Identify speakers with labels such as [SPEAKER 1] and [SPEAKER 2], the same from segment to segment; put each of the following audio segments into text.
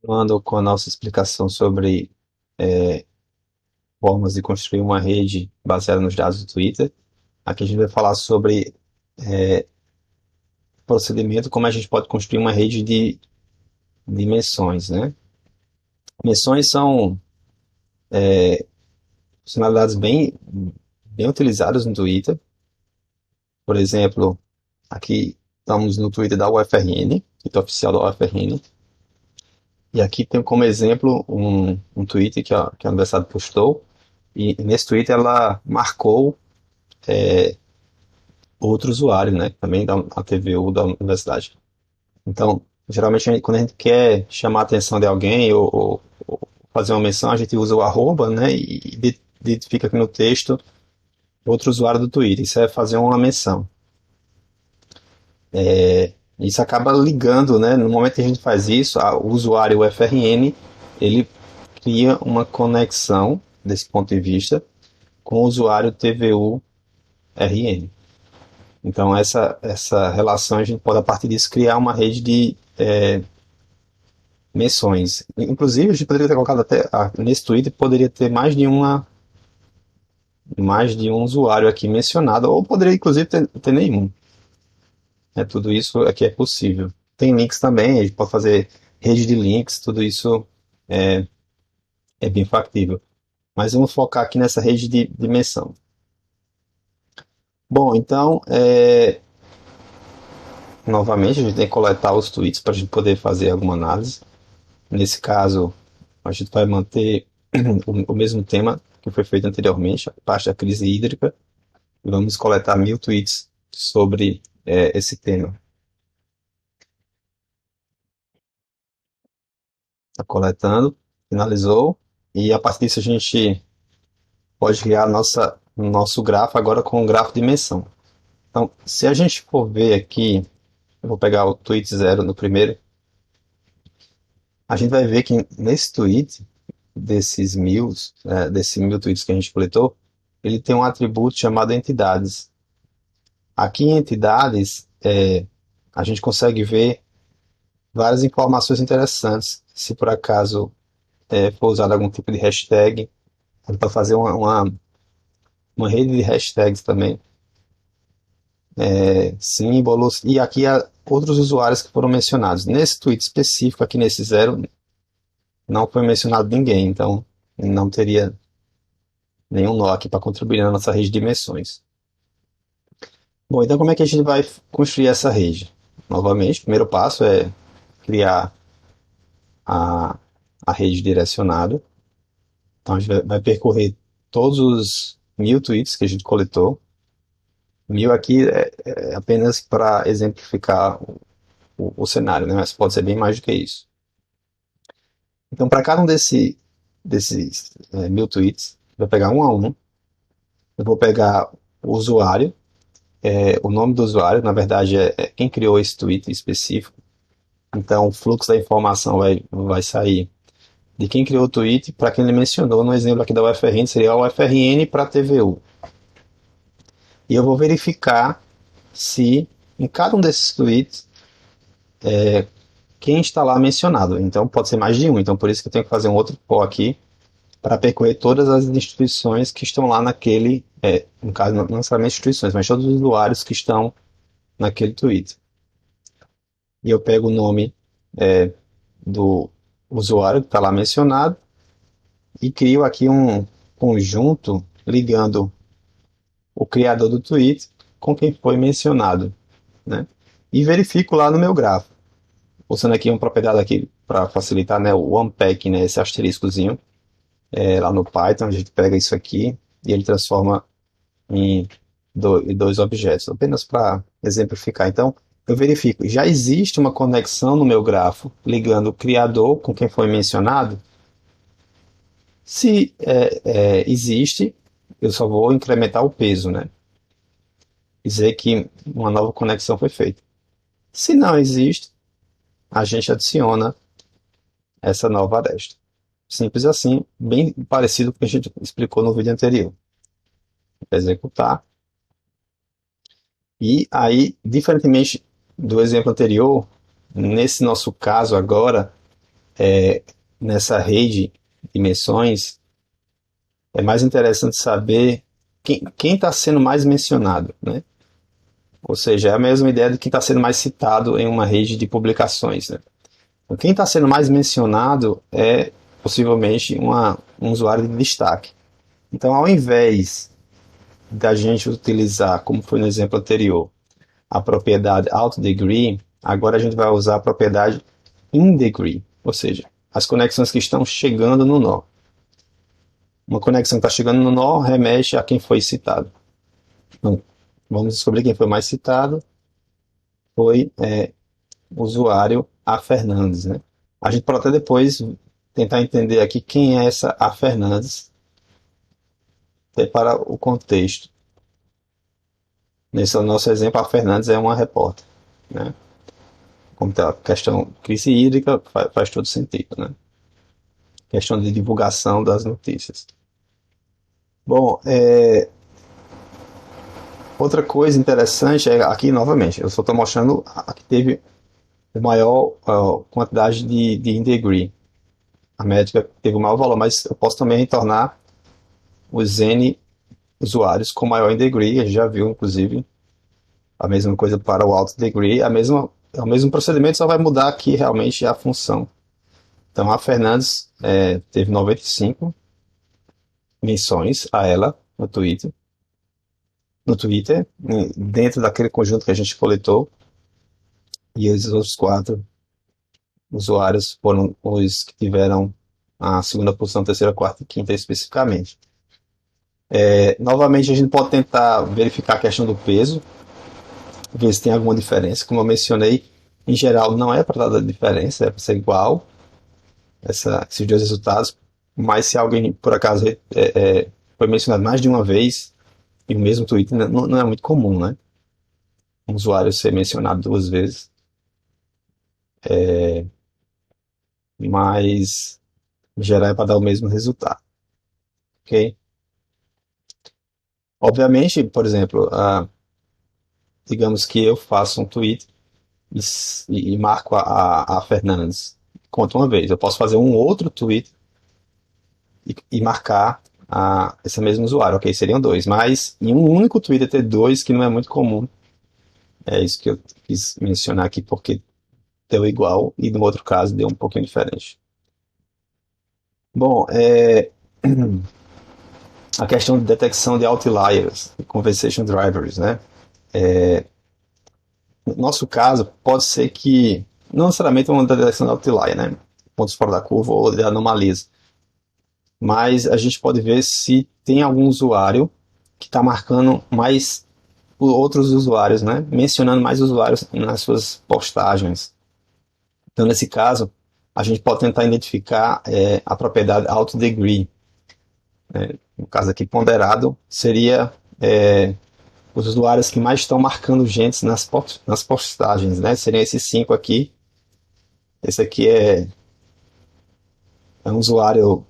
[SPEAKER 1] Continuando com a nossa explicação sobre formas de construir uma rede baseada nos dados do Twitter, aqui a gente vai falar sobre procedimento, como a gente pode construir uma rede de dimensões, né? Menções são funcionalidades bem utilizadas no Twitter. Por exemplo, aqui estamos no Twitter da UFRN, Twitter oficial da UFRN, e aqui tem como exemplo um tweet que a universidade postou, e nesse tweet ela marcou outro usuário, né, também da a TVU da universidade. Então, geralmente, quando a gente quer chamar a atenção de alguém ou fazer uma menção, a gente usa o arroba, né, e identifica aqui no texto outro usuário do Twitter. Isso é fazer uma menção. Isso acaba ligando, né, no momento que a gente faz isso, o usuário UFRN, ele cria uma conexão, desse ponto de vista, com o usuário TVU-RN. Então, essa relação, a gente pode, a partir disso, criar uma rede de menções. Inclusive, a gente poderia ter colocado até nesse Twitter, poderia ter mais de um usuário aqui mencionado, ou poderia, inclusive, ter nenhum. Tudo isso aqui é possível. Tem links também, a gente pode fazer rede de links, tudo isso é bem factível. Mas vamos focar aqui nessa rede de dimensão. Bom, então, novamente, a gente tem que coletar os tweets para a gente poder fazer alguma análise. Nesse caso, a gente vai manter o mesmo tema que foi feito anteriormente, a parte da crise hídrica. Vamos coletar 1000 tweets sobre esse tema. Está coletando, finalizou, e a partir disso a gente pode criar nosso grafo agora com o grafo de dimensão. Então, se a gente for ver aqui, eu vou pegar o tweet zero no primeiro, a gente vai ver que nesse tweet, desses 1000 tweets que a gente coletou, ele tem um atributo chamado entidades. Aqui em entidades, a gente consegue ver várias informações interessantes. Se por acaso for usado algum tipo de hashtag, para fazer uma rede de hashtags também, símbolos, e aqui há outros usuários que foram mencionados. Nesse tweet específico, aqui nesse zero, não foi mencionado ninguém, então não teria nenhum nó aqui para contribuir na nossa rede de dimensões. Bom, então como é que a gente vai construir essa rede? Novamente, o primeiro passo é criar a, a rede direcionada. Então a gente vai percorrer todos os 1000 tweets que a gente coletou. 1000 aqui é apenas para exemplificar o cenário, né? Mas pode ser bem mais do que isso. Então, para cada um desses 1000 tweets, vai pegar um a um. Eu vou pegar o usuário, o nome do usuário, na verdade é quem criou esse tweet específico. Então, o fluxo da informação vai sair de quem criou o tweet para quem ele mencionou. No exemplo aqui da UFRN, seria a UFRN para a TVU. E eu vou verificar se em cada um desses tweets quem está lá mencionado. Então, pode ser mais de um. Então, por isso que eu tenho que fazer um outro for aqui para percorrer todas as instituições que estão lá naquele, no caso, não necessariamente instituições, mas todos os usuários que estão naquele tweet. E eu pego o nome do usuário que está lá mencionado e crio aqui um conjunto ligando o criador do tweet com quem foi mencionado, né? E verifico lá no meu grafo. Usando aqui uma propriedade aqui para facilitar, né, o unpack, né, esse asteriscozinho, lá no Python, a gente pega isso aqui e ele transforma em dois objetos, apenas para exemplificar. Então, eu verifico, já existe uma conexão no meu grafo ligando o criador com quem foi mencionado? Se existe, eu só vou incrementar o peso, né? Dizer que uma nova conexão foi feita. Se não existe, a gente adiciona essa nova aresta. Simples assim, bem parecido com o que a gente explicou no vídeo anterior. Executar. E aí, diferentemente do exemplo anterior, nesse nosso caso agora, nessa rede de menções, é mais interessante saber quem está sendo mais mencionado, né? Ou seja, é a mesma ideia de quem está sendo mais citado em uma rede de publicações, né? Então, quem está sendo mais mencionado é possivelmente um usuário de destaque. Então, ao invés da gente utilizar, como foi no exemplo anterior, a propriedade out_degree, agora a gente vai usar a propriedade in_degree, ou seja, as conexões que estão chegando no nó. Uma conexão que está chegando no nó remete a quem foi citado. Então, vamos descobrir quem foi mais citado. Foi o usuário A. Fernandes. Né? A gente pode até depois tentar entender aqui quem é essa A. Fernandes, até para o contexto. Nesse nosso exemplo, A. Fernandes é uma repórter. Né? Como tem a questão crise hídrica, faz todo sentido. Né? Questão de divulgação das notícias. Bom, outra coisa interessante é aqui novamente, eu só estou mostrando a que teve a maior quantidade de in-degree. A métrica teve o maior valor, mas eu posso também retornar os N usuários com maior in-degree. A gente já viu, inclusive, a mesma coisa para o out_degree. É o mesmo procedimento, só vai mudar aqui realmente a função. Então, a Fernandes teve 95 menções a ela no Twitter, dentro daquele conjunto que a gente coletou, e os outros 4 usuários foram os que tiveram a segunda posição, terceira, quarta e quinta especificamente. Novamente, a gente pode tentar verificar a questão do peso, ver se tem alguma diferença. Como eu mencionei, em geral não é para dar diferença, é para ser igual esses dois resultados, mas se alguém por acaso foi mencionado mais de uma vez e o mesmo tweet, não é muito comum, né? Um usuário ser mencionado 2 vezes, mas em geral é para dar o mesmo resultado, ok? Obviamente, por exemplo, digamos que eu faço um tweet e marco a Fernandes, conta uma vez. Eu posso fazer um outro tweet e marcar esse mesmo usuário, ok? Seriam 2, mas em um único Twitter ter 2, que não é muito comum. É isso que eu quis mencionar aqui, porque deu igual e no outro caso deu um pouquinho diferente. Bom, a questão de detecção de outliers, conversation drivers, né? No nosso caso, pode ser que, não necessariamente uma detecção de outlier, né? Pontos fora da curva ou de anomalias, mas a gente pode ver se tem algum usuário que está marcando mais outros usuários, né? Mencionando mais usuários nas suas postagens. Então, nesse caso, a gente pode tentar identificar a propriedade out_degree. No caso aqui, ponderado, seria os usuários que mais estão marcando gente nas postagens, né? Seriam esses 5 aqui. Esse aqui é um usuário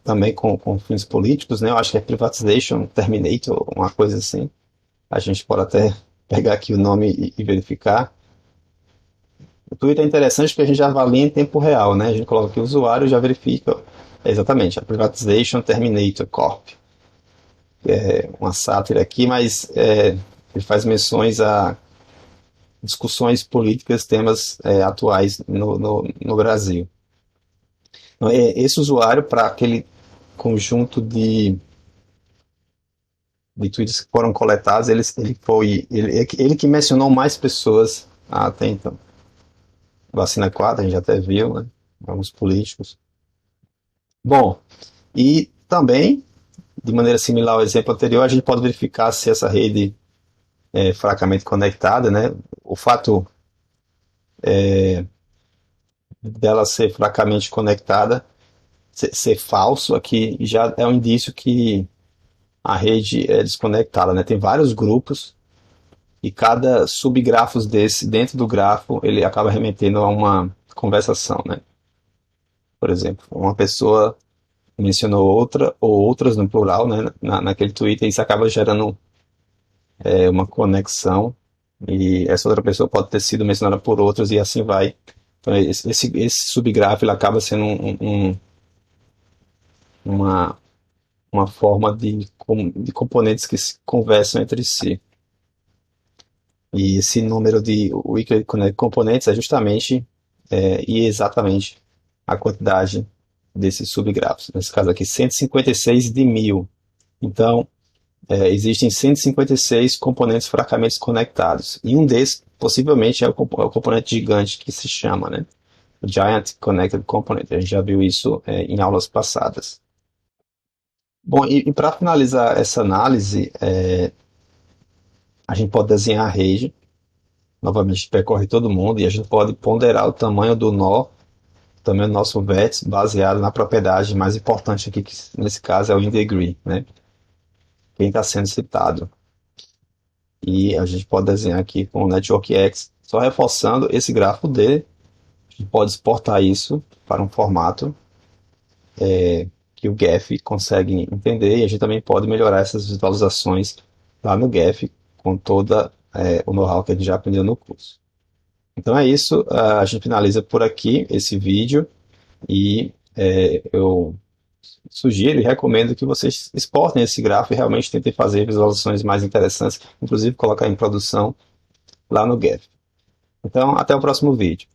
[SPEAKER 1] também com fins políticos, né? Eu acho que é Privatization Terminator, uma coisa assim. A gente pode até pegar aqui o nome e verificar. O Twitter é interessante porque a gente já avalia em tempo real, né? A gente coloca aqui o usuário e já verifica exatamente a Privatization Terminator Corp. É uma sátira aqui, mas ele faz menções a discussões políticas, temas atuais no Brasil. Então, esse usuário, para aquele conjunto de tweets que foram coletados, ele que mencionou mais pessoas até então. Vacina 4, a gente até viu, né? Alguns políticos. Bom, e também, de maneira similar ao exemplo anterior, a gente pode verificar se essa rede é fracamente conectada, né? O fato dela ser fracamente conectada, ser falso aqui, já é um indício que a rede é desconectada, né? Tem vários grupos e cada subgrafos desse, dentro do grafo, ele acaba remetendo a uma conversação, né? Por exemplo, uma pessoa mencionou outra, ou outras no plural, né, naquele Twitter, e isso acaba gerando uma conexão, e essa outra pessoa pode ter sido mencionada por outros, e assim vai. Então, esse subgrafo ele acaba sendo uma, uma forma de componentes que se conversam entre si. E esse número de Weakly Connect Components é justamente e exatamente a quantidade desses subgrafos. Nesse caso aqui, 156 de 1000. Então, existem 156 componentes fracamente conectados. E um desses, possivelmente, é o componente gigante que se chama, né? O Giant Connected Component. A gente já viu isso em aulas passadas. Bom, e para finalizar essa análise, a gente pode desenhar a rede. Novamente, percorre todo mundo e a gente pode ponderar o tamanho do nó, tamanho do nosso vértice, baseado na propriedade mais importante aqui, que nesse caso é o in degree, né? Quem está sendo citado. E a gente pode desenhar aqui com o Network X, só reforçando esse gráfico dele. A gente pode exportar isso para um formato que o GEF consegue entender, e a gente também pode melhorar essas visualizações lá no GEF com toda o know-how que a gente já aprendeu no curso. Então é isso, a gente finaliza por aqui esse vídeo e eu sugiro e recomendo que vocês exportem esse gráfico e realmente tentem fazer visualizações mais interessantes, inclusive colocar em produção lá no GEF. Então, até o próximo vídeo.